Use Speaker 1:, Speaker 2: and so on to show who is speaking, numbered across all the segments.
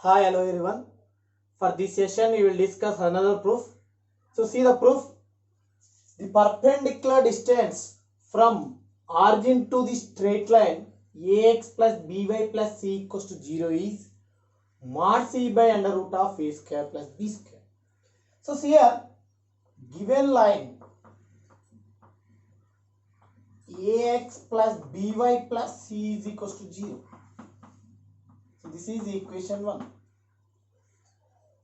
Speaker 1: Hi, hello everyone. For this session, we will discuss another proof. So, see the proof. The perpendicular distance from origin to the straight line ax plus by plus c equals to 0 is mod c by under root of a square plus b square. So, see here, given line ax plus by plus c is equals to 0. So, this is equation 1.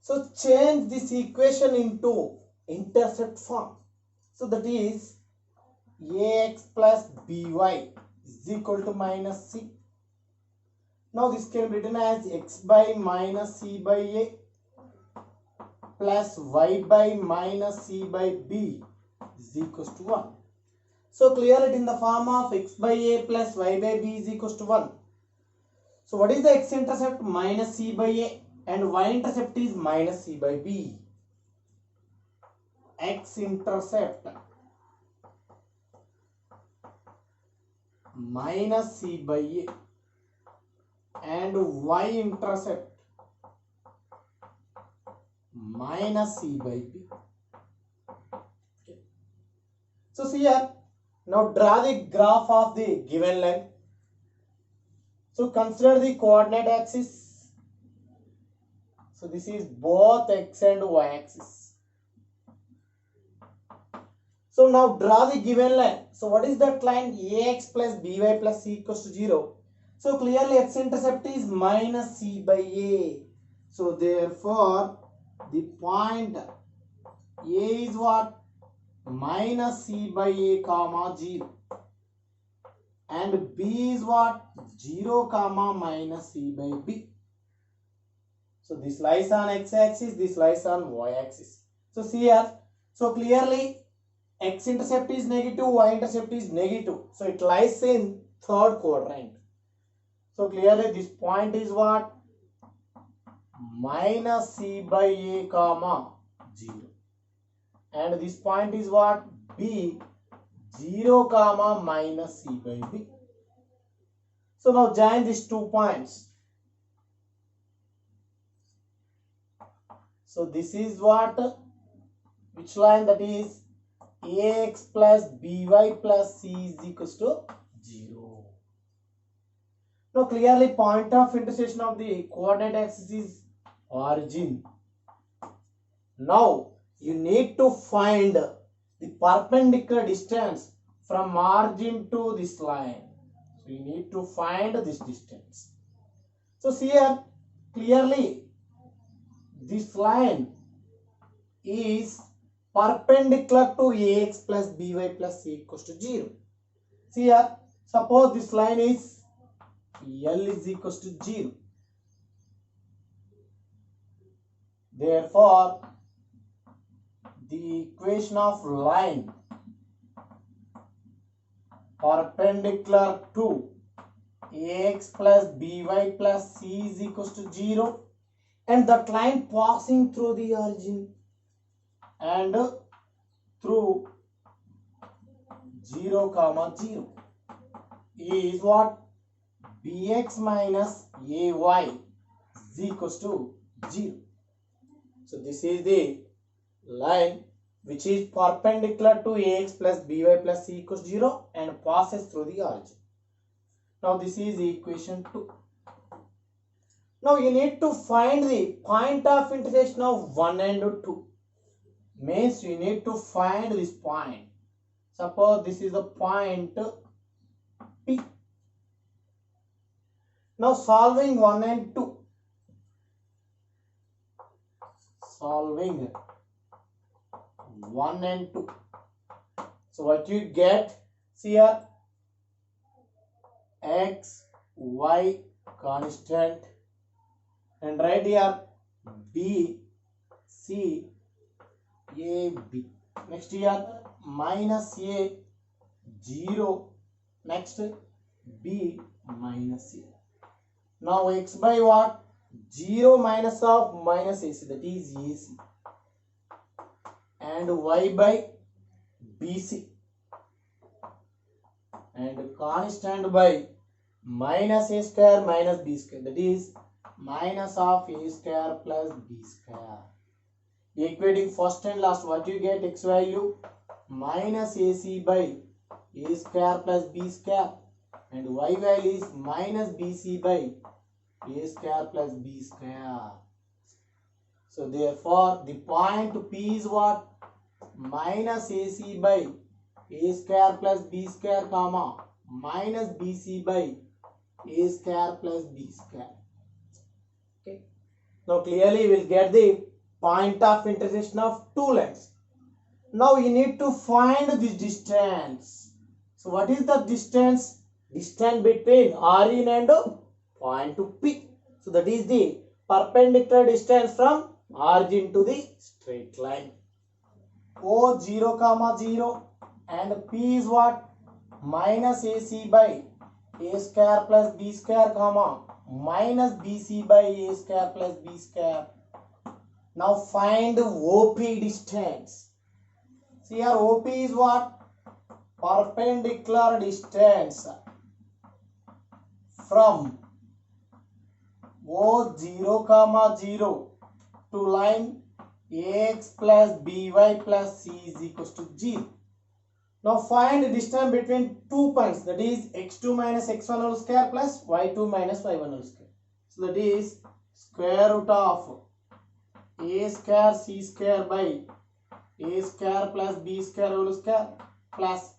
Speaker 1: So change this equation into intercept form. So that is ax plus by is equal to minus c. Now this can be written as x by minus c by a plus y by minus c by b is equals to 1. So clear it in the form of x by a plus y by b is equals to 1. So what is the x-intercept? Minus c by a, and y-intercept is minus c by b. X-intercept minus c by a and y-intercept minus c by b. Okay. So see here, now draw the graph of the given line. So consider the coordinate axis. So this is both x and y axis. So now draw the given line. So what is that line? Ax plus by plus c equals to 0. So clearly x-intercept is minus c by a. So therefore the point A is what? Minus c by a comma 0. And B is what? 0 comma minus c by b. So this lies on x-axis, this lies on y-axis. So see here. So clearly x-intercept is negative, y-intercept is negative. So it lies in third quadrant. So clearly this point is what? Minus c by a comma 0. And this point is what? B, 0 comma minus c by b. So now join these 2 points. So this is what? Which line? That is ax plus by plus c is equals to 0. Now clearly point of intersection of the coordinate axis is origin. Now you need to find the perpendicular distance from origin to this line. So you need to find this distance. So see here, clearly this line is perpendicular to ax plus by plus c equals to 0. See here, suppose this line is L is equals to 0. Therefore, the equation of line perpendicular to ax plus by plus c is equals to 0, and that line passing through the origin and through 0 comma 0 is what? Bx minus ay is equals to 0. So this is the line which is perpendicular to ax plus by plus c equals 0 and passes through the origin. Now this is equation 2. Now you need to find the point of intersection of 1 and 2. Means you need to find this point. Suppose this is the point P. Now solving 1 and 2. Solving 1 and 2. So what you get? See here, x, y constant, and right here b, c, a, b. Next here minus a, 0. Next b minus c. Now x by what? 0 minus of minus ac, that is ac. And y by bc. And constant by minus a square minus b square, that is minus of a square plus b square. Equating first and last, what you get? X value minus ac by a square plus b square, and y value is minus bc by a square plus b square. So therefore the point P is what? Minus ac by a square plus b square comma minus bc by a square plus b square. Okay. Now clearly we will get the point of intersection of two lines. Now you need to find the distance. So what is the distance? Distance between origin and point to P. So that is the perpendicular distance from origin to the straight line. O 0 comma 0 and P is what? Minus AC by A square plus B square comma minus BC by A square plus B square. Now find OP distance. See here OP is what? Perpendicular distance from O 0 comma 0 to line ax plus by plus c is equals to 0. Now find the distance between two points, that is x2 minus x1 whole square plus y2 minus y1 whole square. So that is square root of a square c square by a square plus b square whole square plus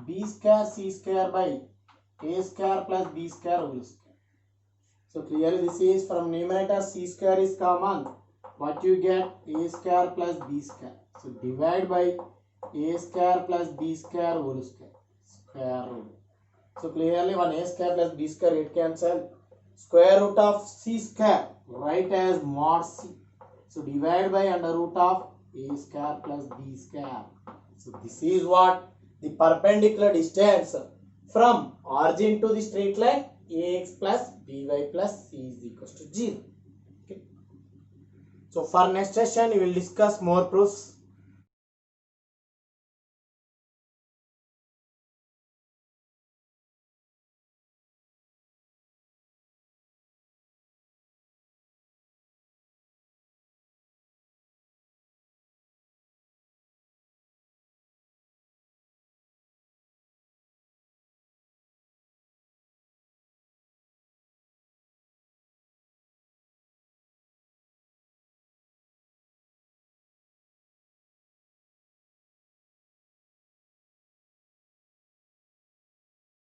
Speaker 1: b square c square by a square plus b square whole square. So clearly this is from numerator c square is common. What you get? A square plus b square. So divide by a square plus b square whole square. Square root. So clearly one a square plus b square it cancel. Square root of c square write as mod c. So divide by under root of a square plus b square. So this is what? The perpendicular distance from origin to the straight line ax plus by plus c is equals to 0. Okay. So for next session we will discuss more proofs.